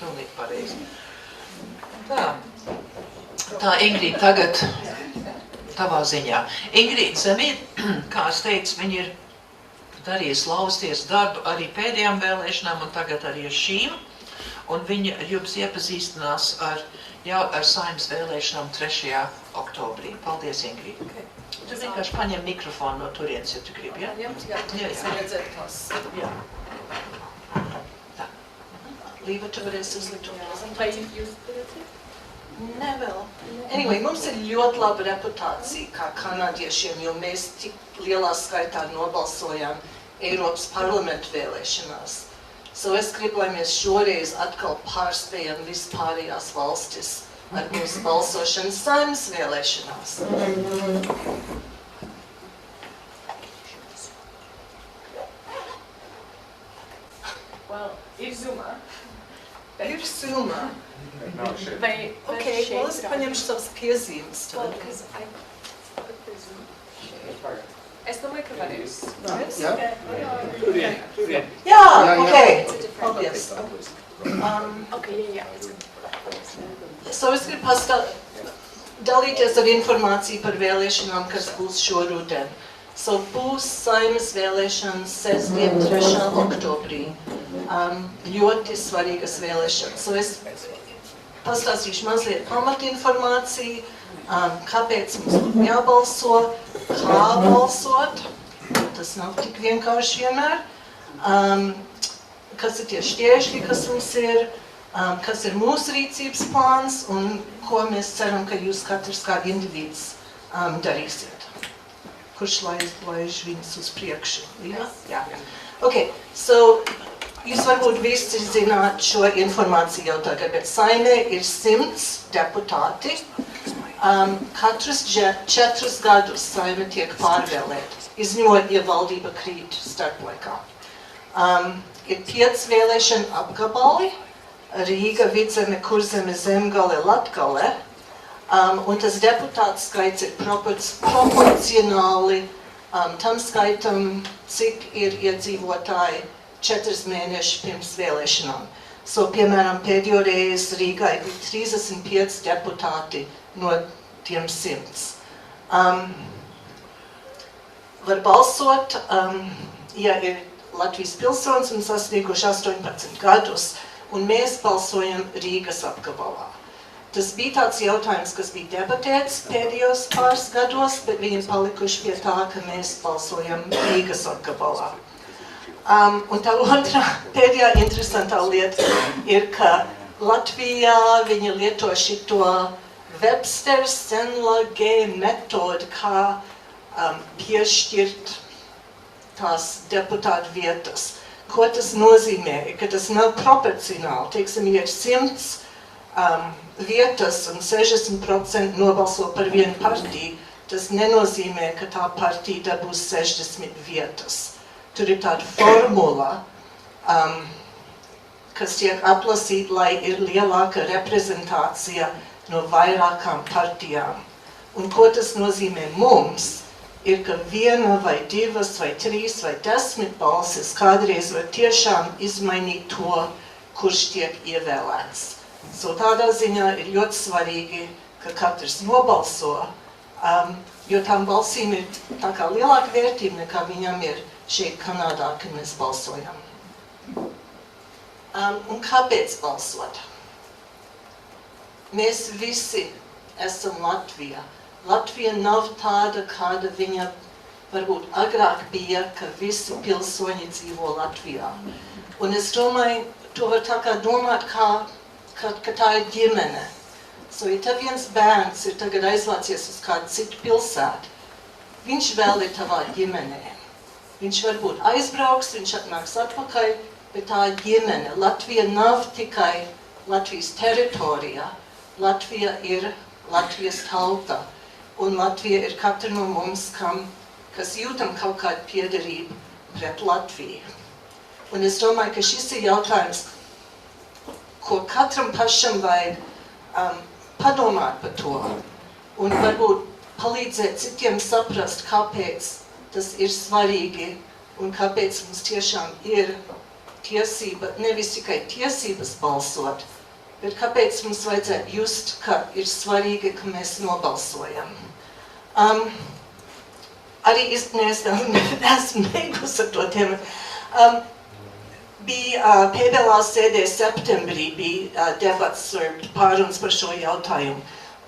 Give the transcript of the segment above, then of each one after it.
pilnīgi pareizi. Tā Ingrīda tagad tavā ziņā. Ingrīda Zemīte, kā es teicu, viņa ir darījusi lausties darbu arī pēdējām vēlēšanām un tagad arī ar šīm. Un viņa jums iepazīstinās ar Saeimas vēlēšanām 3. oktobrī. Paldies, Ingrīda. Okay. Tu vienkārši paņem mikrofonu no turienes, ja tu gribi, ja? Jā. Jā. Tā. Līva, tu varēsi uzlikt to prezentāciju? Nē, vēl. Anyway, mums ir ļoti laba reputācija kā kanādiešiem, jo mēs tik lielā skaitā nobalsojām Eiropas parlamentu vēlēšanās. So es gribu, lai mēs šoreiz atkal pārspējam vispārējās valstis ar mūsu balsošanu Saeimas vēlēšanās. Ir Zoomā. Ir Zoomā. Ok, well, es paņemšu savas piezīmes. Es domāju, ka varēs. Jā, ok. Paldies. So es gribu dalīties ar informāciju par vēlēšanām, kas būs šoruden. So būs Saeimas vēlēšanas sestdien 3. oktobrī. Ļoti svarīgas vēlēšanas. So es pastāstīšu mazliet pamatinformāciju, kāpēc mums būtu jābalso, kā balsot, tas nav tik vienkārši vienmēr, kas ir tie šķēršļi, kas mums ir, kas ir mūsu rīcības plāns un ko mēs ceram, ka jūs katrs kā individs darīsiet. Kurš laiž viņus uz priekšu? Jā. Ok, so jūs varbūt visi zināt šo informāciju jau tagad, bet Saeimē ir 100 deputāti. Katrus 4 gadus Saeima tiek pārvēlēta, izņemot, ja valdība krīt starplaikā. Ir 5 vēlēšanu apgabali - Rīga, Vidzeme, Kurzeme, Zemgale, Latgale. Un tas deputātu skaits ir proporcionāli tam skaitam, cik ir iedzīvotāji 4 mēneši pirms vēlēšanām. So, piemēram, pēdējo reizi Rīgai bija 35 deputāti no tiem 100. Var balsot, ja ir Latvijas pilsonis un sasnieguši 18 gadus, un mēs balsojam Rīgas apgabalā. Tas bija tāds jautājums, kas bija debatēts pēdējos pāris gados, bet viņi palikuši pie tā, ka mēs balsojam Rīgas apgabalā. Un tā otrā pēdējā interesantā lieta ir, ka Latvijā viņi lieto šito Webster-Senlage metodu, kā piešķirt tās deputātu vietas. Ko tas nozīmē? Ka tas nav proporcionāli. Teiksim, ja ir 100 vietas un 60% nobalso par vienu partiju, tas nenozīmē, ka tā partija dabūs 60 vietas. Tur ir tāda formula, kas tiek atlasīta, lai ir lielāka reprezentācija no vairākām partijām. Un ko tas nozīmē mums, ir, ka 1 vai 2 vai 3 vai 10 balsis kādreiz var tiešām izmainīt to, kurš tiek ievēlēts. So tādā ziņā ir ļoti svarīgi, ka katrs nobalso, jo tām balsīm ir tā kā lielāka vērtība, nekā viņam ir šeit Kanādā, kad mēs balsojam. Un kāpēc balsot? Mēs visi esam Latvijā. Latvija nav tāda, kāda viņa varbūt agrāk bija, ka visi pilsoņi dzīvo Latvijā. Un es domāju, to var tā kā domāt, ka tā ir ģimene. So, ja tev viens bērns ir tagad aizvācies uz kādu citu pilsētu, viņš vēl ir tavā ģimenē. Viņš varbūt aizbrauks, viņš atnāks atpakaļ, bet tā ir ģimene. Latvija nav tikai Latvijas teritorija. Latvija ir Latvijas tauta. Un Latvija ir katra no mums, kas jūtam kaut kādu piederību pret Latviju. Un es domāju, ka šis ir jautājums, ko katram pašam vajag padomāt par to. Un varbūt palīdzēt citiem saprast, kāpēc tas ir svarīgi un kāpēc mums tiešām ir tiesība, nevis tikai tiesības balsot, bet kāpēc mums vajadzētu just, ka ir svarīgi, ka mēs nobalsojam. Arī esmu beigusi ar to tēmu. Bija pēdējā sēdē septembrī bija debats pārunas par šo jautājumu.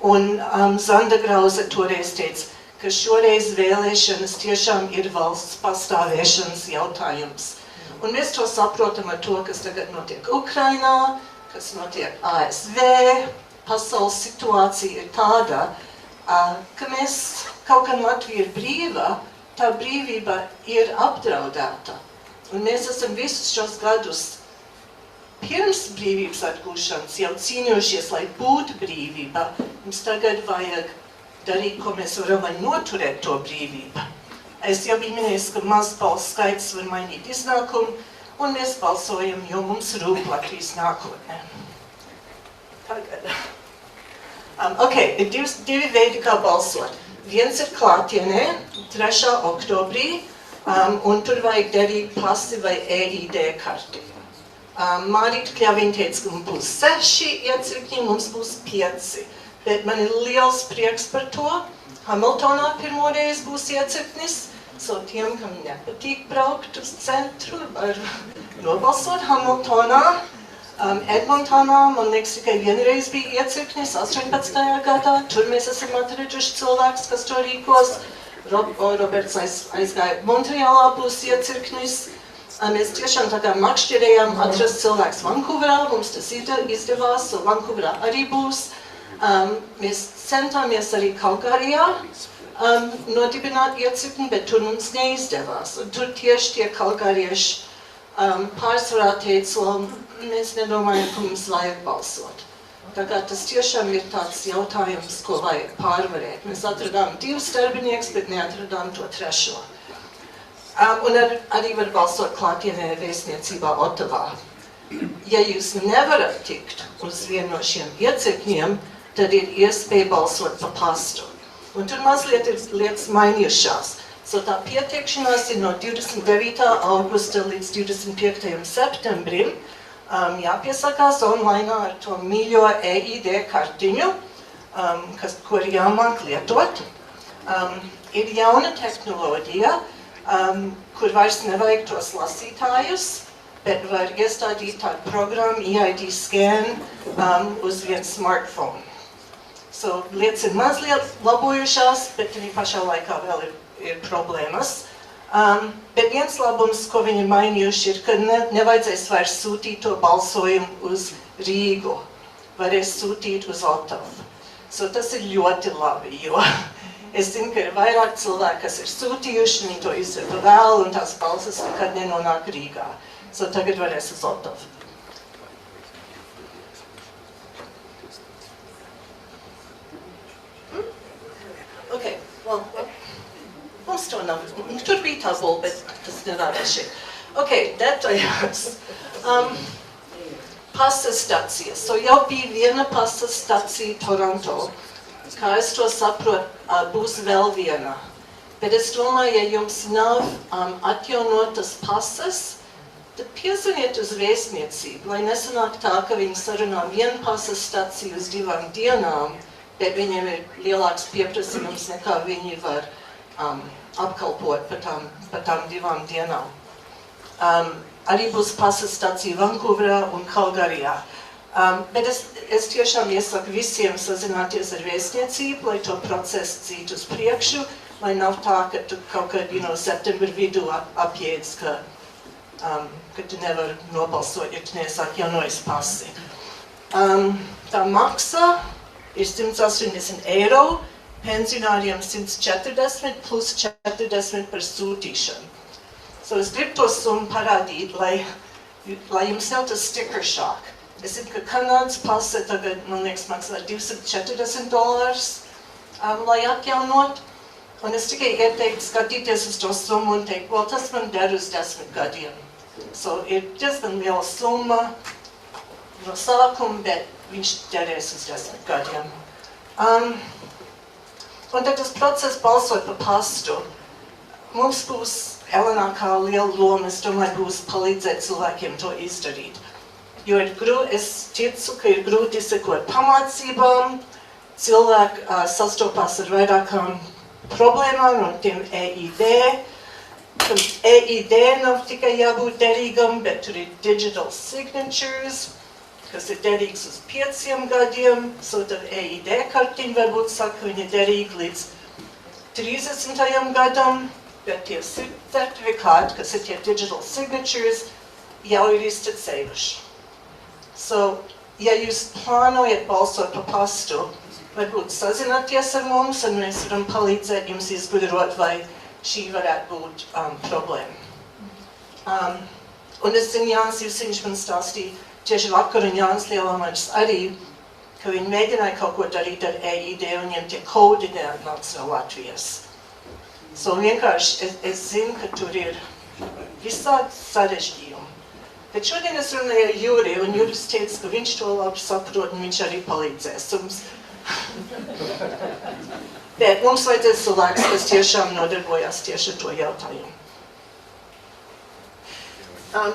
Un Zanda Grauze toreiz teica, ka šoreiz vēlēšanas tiešām ir valsts pastāvēšanas jautājums. Un mēs to saprotam ar to, kas tagad notiek Ukrainā, kas notiek ASV. Pasaules situācija ir tāda, ka mēs kaut gan Latvija ir brīva, tā brīvība ir apdraudēta. Un mēs esam visus šos gadus pirms brīvības atgūšanas jau cīnījušies, lai būtu brīvība. Mums tagad vajag darīt, ko mēs varam, lai noturēt to brīvību. Es jau biju minējis, ka mazs balss skaits var mainīt iznākumu, un mēs balsojam, jo mums rūp Latvijas nākotnē. Tagad. Ir divi veidi, kā balsot. Viens ir klātienē, 3. oktobrī, un tur vajag darīt pasi vai EID karti. Mārīta Kļaviņa teica, ka mums būs 6 iecirkņi, mums būs 5. Bet man ir liels prieks par to. Hamiltonā pirmoreiz būs iecirknis, so tiem, kam nepatīk braukt uz centru, var nobalsot Hamiltonā. Edmontonā, man liekas, tikai vienreiz bija iecirknis 18. gadā. Tur mēs esam atraduši cilvēkus, kas to rīkos. Roberts aizgāja Montreālā, būs iecirknis. Mēs tiešām tā kā makšķerējām atrast cilvēks Vankūverā, mums tas izdevās, so Vankūverā arī būs. Mēs centāmies arī Kalgarijā nodibināt iecirkni, bet tur mums neizdevās. Un tur tieši tie kalgarieši pārsvarā teica, mēs nedomājam, ka mums vajag balsot. Tagad tas tiešām ir tāds jautājums, ko vajag pārvarēt. Mēs atradām 2 darbiniekus, bet neatradām to 3. Un arī var balsot klātienē vēstniecībā Otavā. Ja jūs nevarat tikt uz vienu no šiem iecirkņiem, tad ir iespēja balsot pa pastu. Un tur mazliet ir lietas mainījušās. So tā pieteikšanās ir no 29. augusta līdz 25. septembrim. Jāpiesakās online ar to mīļo EID kartiņu, ko ir jāmāk lietot. Ir jauna tehnoloģija, kur vairs nevajag tos lasītājus, bet var iestādīt tādu programmu EID scan uz vienu smartphone. So lietas ir mazliet labojušās, bet arī pašā laikā vēl ir problēmas. Bet viens labums, ko viņi ir mainījuši, ir, ka nevajadzēs vairs sūtīt to balsojumu uz Rīgu. Varēs sūtīt uz Otavu. So tas ir ļoti labi, jo es zinu, ka ir vairāk cilvēki, kas ir sūtījuši, viņi to izdara vēl, un tās balsas nekad nenonāk Rīgā. So tagad varēs uz Otavu. Mums to nav. Tur bija tā bula, bet tas nerādā šeit. Detaļās. Pasta stacijas. So jau bija viena pasta stacija Toronto. Kā es to saprotu, būs vēl viena. Bet es domāju, ja jums nav atjaunotas pasas, tad piezvaniet uz vēstniecību, lai nesanāk tā, ka viņi sarunā vienu pasta staciju uz 2 dienām, bet viņiem ir lielāks pieprasījums nekā viņi var apkalpot par tām 2 dienām. Arī būs pasta stacija Vankūverā un Kalgarijā. Bet es tiešām iesaku visiem sazināties ar vēstniecību, lai to procesu dzītu uz priekšu, lai nav tā, ka tu kaut kad, septembra vidū apjēdz, ka tu nevar nobalsot, ja tu nesāk jaunojas pasi. Tā maksa ir 180 eiro, pensionāriem 140 plus 40 par sūtīšanu. So es gribu to summu parādīt, lai jums nav tas sticker shock. Es zinu, ka Kanādas pase tagad, man liekas, maksā $240, lai atjaunot. Un es tikai ieteiktu skatīties uz to summu un teikt, tas man der uz 10 gadiem. So ir diezgan liela summa no sākuma, bet viņš derēs uz 10 gadiem. Un tad tas process balsot pa pastu. Mums būs LNK liela loma, es domāju, būs palīdzēt cilvēkiem to izdarīt. Jo es ticu, ka ir grūti izsekot pamācībām, cilvēki sastopās ar vairākām problēmām no tiem EID. EID nav tikai jābūt derīgam, bet tur ir digital signatures, kas ir derīgs uz 5 gadiem, so tad EID kartiņa varbūt saka, viņa ir derīga līdz 30. gadam, bet tie certifikāti, kas ir tie digital signatures, jau ir iztecējuši. So, ja jūs plānojat balsot pa pastu, varbūt sazināties ar mums, un mēs varam palīdzēt jums izgudrot, vai šī varētu būt problēma. Un es zinu, Jānis Jusiņš man stāstīja, tieši vakar un Jānis Lielāmaģis arī, ka viņi mēģināja kaut ko darīt ar EID, un viņiem tie kodi neatnāca no Latvijas. So vienkārši es zinu, ka tur ir visādi sarežģījumi. Bet šodien es runāju ar Juri, un Juris teica, ka viņš to labi saprot, un viņš arī palīdzēs mums. Bet mums vajadzēs cilvēks, kas tiešām nodarbojās tieši ar to jautājumu.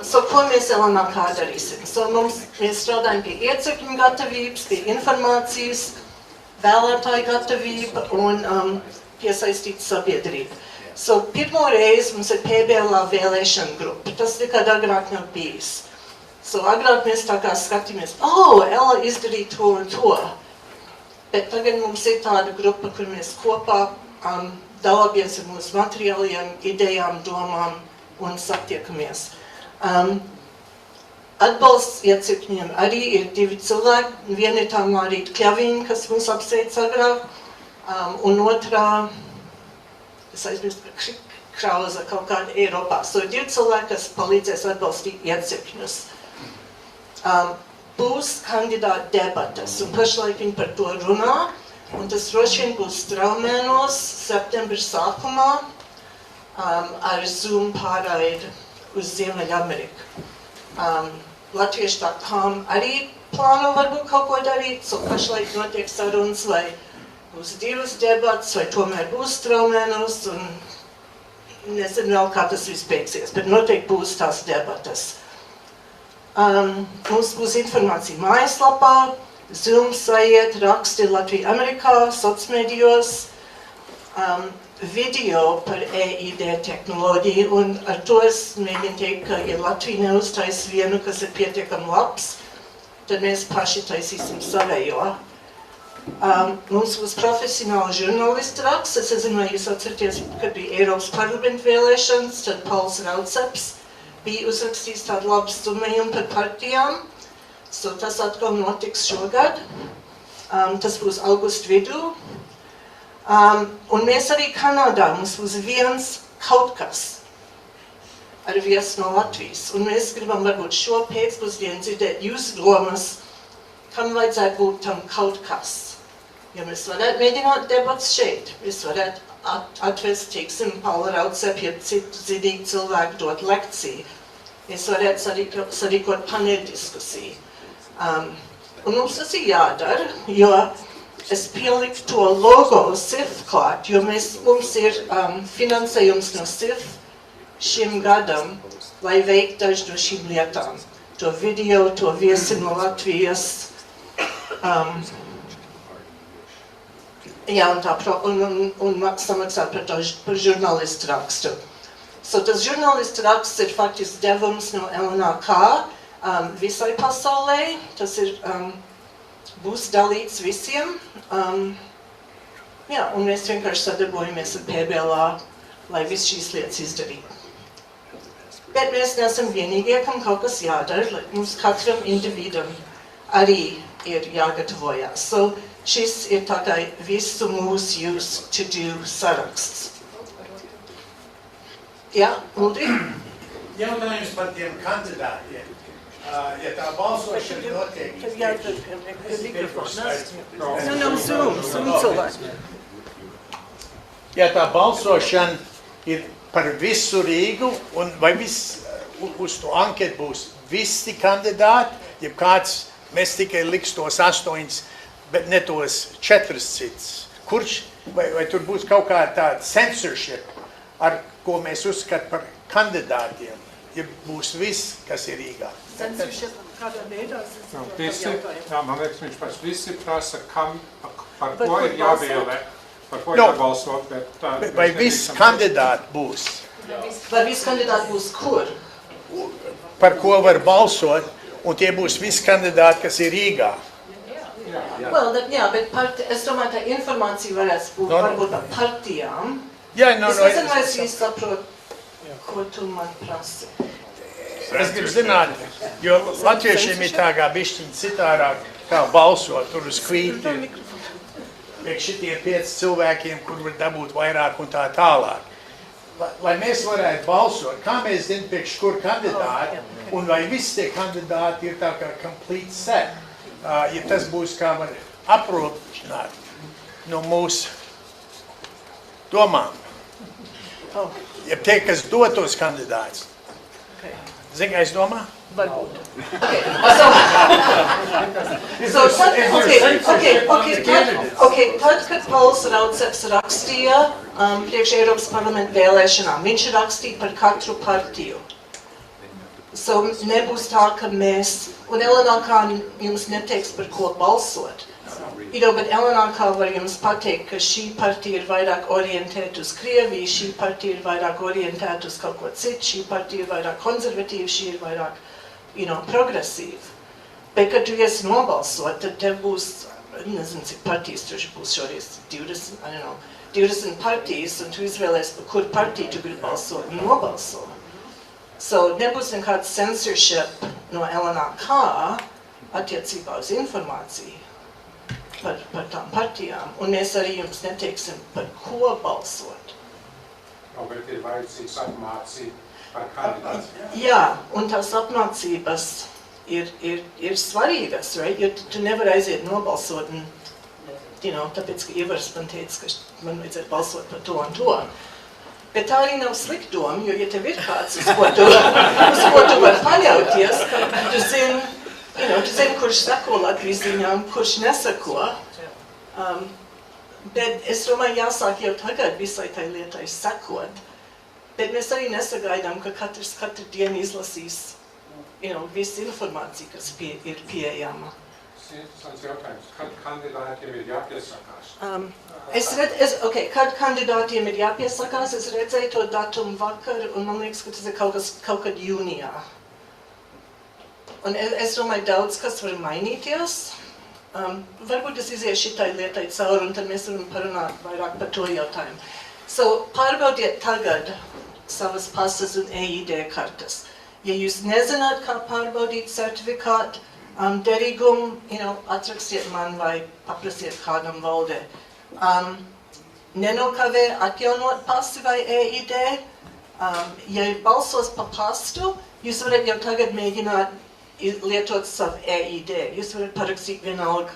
So, ko mēs LNK darīsim? So, mēs strādājam pie iecirkņu gatavības, pie informācijas, vēlētāju gatavība un piesaistīt sabiedrību. So, pirmo reizi mums ir PBLA vēlēšana grupa. Tas nekad agrāk nav bijis. So, agrāk mēs tā kā skatīmies, Ella izdarīja to un to. Bet tagad mums ir tāda grupa, kur mēs kopā dalāmies ar mūsu materiāliem, idejām, domām un satiekamies. Atbalsts iecirkņiem arī ir 2 cilvēki. Viena ir tā Mārīta Kļaviņa, kas mums apsveic agrāk, un otrā, es aizmirstu, Krauza kaut kāda Eiropā. So 2 cilvēki, kas palīdzēs atbalstīt iecirkņus. Būs kandidāta debatas, un pašlaik viņi par to runā, un tas droši vien būs Straumēnos septembra sākumā ar Zoom pārraidi uz Ziemeļameriku. Latviešu.com arī plāno varbūt kaut ko darīt, so pašlaik notiek sarunas, vai būs 2 debatas, vai tomēr būs Straumēnos, un nezinu vēl, kā tas viss beigsies, bet noteikti būs tās debatas. Mums būs informācija mājaslapā, Zoom sajiet, raksti Latvija Amerikā, socmedijos, video par EID tehnoloģiju, un ar to es mēģinu teikt, ka ja Latvija neuztais vienu, kas ir pietiekami labs, tad mēs paši taisīsim savējo. Mums būs profesionāli žurnālisti raksts, es nezinu, vai jūs atceraties, kad bija Eiropas parlamenta vēlēšanas, tad Pauls Rauceps bija uzrakstījis tādu labu summējumu par partijām, so tas atkal notiks šogad, tas būs augusta vidū. Un mēs arī Kanādā, mums būs viens kaut kas ar viesu no Latvijas, un mēs gribam varbūt šo pēcpusdienu dzirdēt jūsu domas, kam vajadzētu būt tam kaut kas. Ja mēs varētu mēģināt debats šeit, mēs varētu atvest, teiksim, Paula Raucepu, ja citu zinīgi cilvēku dot lekciju. Mēs varētu sarīkot paneļdiskusiju. Un mums tas ir jādara, jo es pieliku to logo SIF klāt, jo mums ir finansējums no SIF šim gadam, lai veiktu dažu no šīm lietām. To video, to viesi no Latvijas. Jā, un samaksāt par žurnālistu rakstu. So tas žurnālistu raksts ir faktiski devums no LNK visai pasaulē. Tas ir, būs dalīts visiem. Jā, un mēs vienkārši sadarbojamies ar PBLA, lai viss šīs lietas izdarītu. Bet mēs neesam vienīgie, kam kaut kas jādara, lai mums katram individam arī ir jāgatavojās. So, šis ir tā kā visu mūsu use to do saraksts. Jā, Ulri? Jautājums par tiem kandidātiem. Ja tā balsošana notiek... Tad jādara, ka mikrofons. Nav Zoom cilvēki. Ja tā balsošana ir par visu Rīgu, un vai uz to anketu būs visi kandidāti, ja kāds mēs tikai liks tos 8, bet ne tos 4 cits. Kurš, vai tur būs kaut kā tāda censorship, ar ko mēs uzskatām par kandidātiem, ja būs viss, kas ir Rīgā. Censorship kādā veidā? Man liekas, viņš pats visi prasa, par Par ko ko ir jāvēlē, par ko No. jābalsot, bet Vai viss kandidāti būs, Vai visi kandidāti būs kur? par ko var balsot, un tie būs visi kandidāti, kas ir Rīgā. Well, jā, bet es domāju, tā informācija varēs būt No, no. varbūt par partijām. Jā, Es nezinu, vai es īsti saprotu, ko tu man prasi. Es gribu zināt, jo latviešiem ir tā kā bišķiņi citārāk, kā balsot, tur uz kvīti. Priekš šitiem 5 cilvēkiem, kur var dabūt vairāk un tā tālāk. Lai mēs varētu balsot, kā mēs zinām priekš kur kandidāti, un vai visi tie kandidāti ir tā kā complete set. Ja tas būs kā var aprobežināt no mūsu domām. Oh, Ja tie, kas dotos kandidāts. okay. Zini, kā es domāju? Varbūt. Okay. Tad, kad Pauls Raudseks rakstīja priekš Eiropas parlamenta vēlēšanām, viņš rakstīja par katru partiju. So nebūs tā, ka mēs, un LNK jums neteiks par ko balsot. Bet LNK var jums pateikt, ka šī partija ir vairāk orientēta uz Krieviju, šī partija ir vairāk orientēta uz kaut ko citu, šī partija ir vairāk konservatīva, šī ir vairāk progresīva. Bet, kad tu iesi nobalsot, tad tev būs, nezinu, cik partijas tur būs šoreiz, 20 partijas, un tu izvēlēsi, par kur partiju tu gribi balsot un nobalso. So, nebūs nekāds censorship no LNK attiecībā uz informāciju par tām partijām, un mēs arī jums neteiksim, par ko balsot. bet ir vajadzīgs apmācīt par kandidātu. Jā, un tās apmācības ir svarīgas, right? Jo tu nevari aiziet nobalsot, un, tāpēc, ka Ivars man teica, ka man vajadzētu balsot par to un to. Bet tā arī nav slikta doma, jo, ja tev ir kāds, uz ko tu vari paļauties, tu zini, kurš seko Latvijas ziņām, kurš neseko. Bet es domāju, jāsāk jau tagad visai tai lietai sekot. Bet mēs arī nesagaidām, ka katru dienu izlasīs, visu informāciju, kas ir pieejama. Interesants jautājums, kad kandidātiem ir jāpiesakās? Kad kandidātiem ir jāpiesakās, es redzēju to datumu vakar, un man liekas, ka tas ir kaut kad jūnijā. Un es domāju, daudz kas var mainīties. Varbūt es iziešu šitai lietai cauri, un tad mēs varam parunāt vairāk par to jautājumu. So, pārbaudiet tagad savas pasas un EID kartas. Ja jūs nezināt, kā pārbaudīt certifikātu, derīgumu, atrakstiet man vai paprasiet kādam valdē. Nenokavē atjaunot pasi vai EID. Ja balsos pa pastu, jūs varat jau tagad mēģināt lietot savu EID. Jūs varat parakstīt vienalga,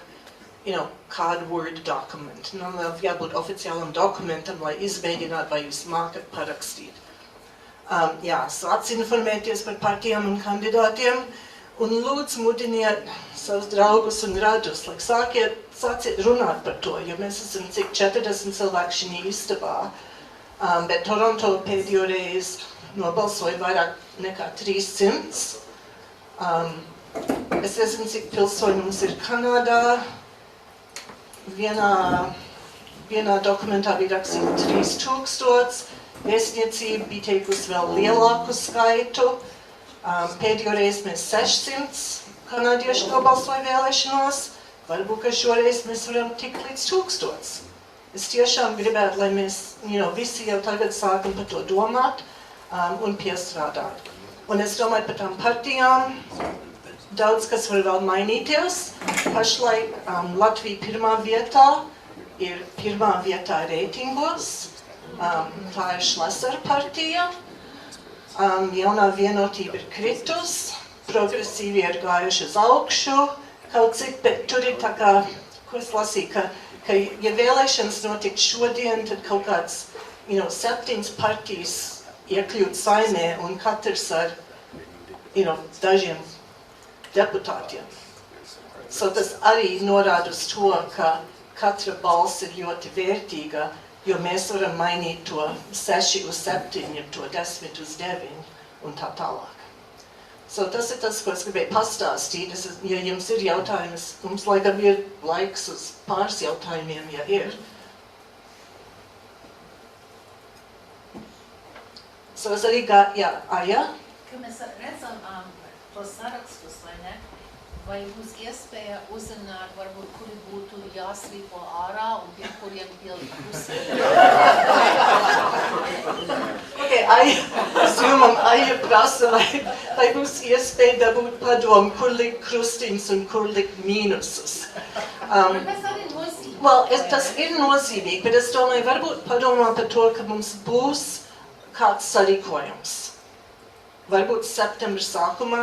kādu Word dokumentu. Nav jābūt oficiālam dokumentam, lai izmēģinātu, vai jūs mākat parakstīt. Sāc informēties par partijām un kandidātiem, un lūdzu mudiniet savus draugus un radus, lai sāciet runāt par to, jo mēs esam cik 40 cilvēki šī istabā, bet Toronto pēdējo reizi nobalsoja vairāk nekā 300. Es nezinu, cik pilsoņi mums ir Kanādā. Vienā dokumentā bija rakstīts 3000, vēstniecība bija teikusi vēl lielāku skaitu. Pēdējo reizi mēs 600 kanādieši nobalsoja vēlēšanos, varbūt, ka šoreiz mēs varam tikt līdz 1000. Es tiešām gribētu, lai mēs visi jau tagad sākam par to domāt un piestrādāt. Un es domāju par tām partijām, daudz kas var vēl mainīties. Pašlaik Latvija pirmā vietā reitingos. Tā ir Šlesera partija. Jaunā vienotība ir kritus, progresīvi ir gājuši uz augšu, kaut cik, bet tur ir tā kā, ko es lasīju, ka ja vēlēšanas notikt šodien, tad kaut kāds, 7 partijas iekļūt saimē un katrs ar, dažiem deputātiem. So tas arī norāda uz to, ka katra balss ir ļoti vērtīga, jo mēs varam mainīt to 6 uz 7, to 10 uz 9 un tā tālāk. So, tas ir tas, ko es gribēju pastāstīt. Ja jums ir jautājums, mums laikam ir laiks uz pāris jautājumiem, ja ir. So, es arī Aija? Kad mēs redzam tos sarakstus, vai ne? Vai būs iespēja uzzināt, varbūt, kuri būtu jāslīpo ārā un pie kuriem pildi pusē? Aija prasa, vai būs iespēja dabūt padomu, kur likt krustiņus un kur likt mīnusus. Tas arī nozīmīgi. Tas ir nozīmīgi, bet es domāju, varbūt padomā par to, ka mums būs kāds sarīkojums. Varbūt septembra sākumā,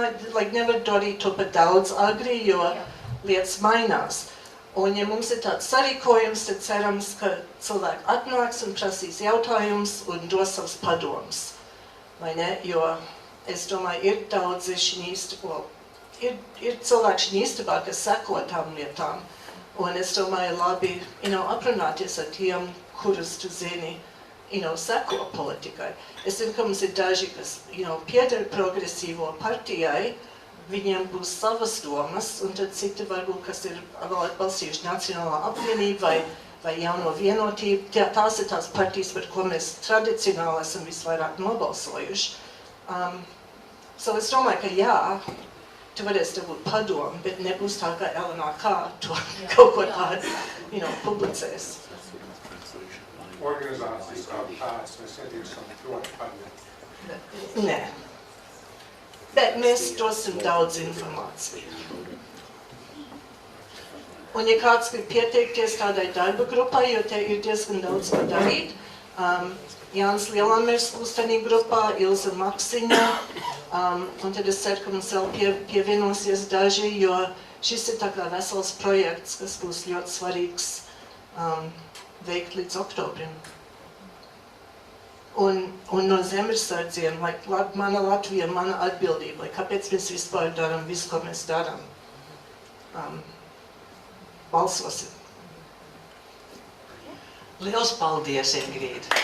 nevar darīt to pat daudz agri, jo lietas mainās. Un ja mums ir tāds sarīkojums, tad cerams, ka cilvēki atnāks un prasīs jautājumus un dos savus padomus. Vai ne? Jo es domāju, ir daudzi ir cilvēki šī istabā, kas seko tām lietām. Un es domāju, labi, aprunāties ar tiem, kurus tu zini, seko politikai. Es zinu, ka mums ir daži, kas, pieder progresīvo partijai, viņiem būs savas domas, un tad citi varbūt, kas ir vēl atbalstījuši Nacionālā apvienība vai Jauno vienotību. Tās ir tās partijas, par ko mēs tradicionāli esam visvairāk nobalsojuši. So es domāju, ka jā, tu varēsi dabūt padomu, bet nebūs tā, ka LNK to kaut ko tādu, publicēs. Organizācijas kā tāds, mēs iedīsim ļoti paņemt. Nē. Bet mēs dosim daudz informāciju. Un ja kāds grib pieteikties tādai darba grupai, jo te ir diezgan daudz ko darīt, Jānis Lielamers būs tādā grupā, Ilza Maksiņa, un tad es ceru, ka mums vēl pievienosies daži, jo šis ir tā kā vesels projekts, kas būs ļoti svarīgs veikt līdz oktobrim. Un no zemesardziem, mana Latvija, mana atbildība, kāpēc mēs vispār darām visu, ko mēs darām. Balsosim. Liels paldies, Ingrīda!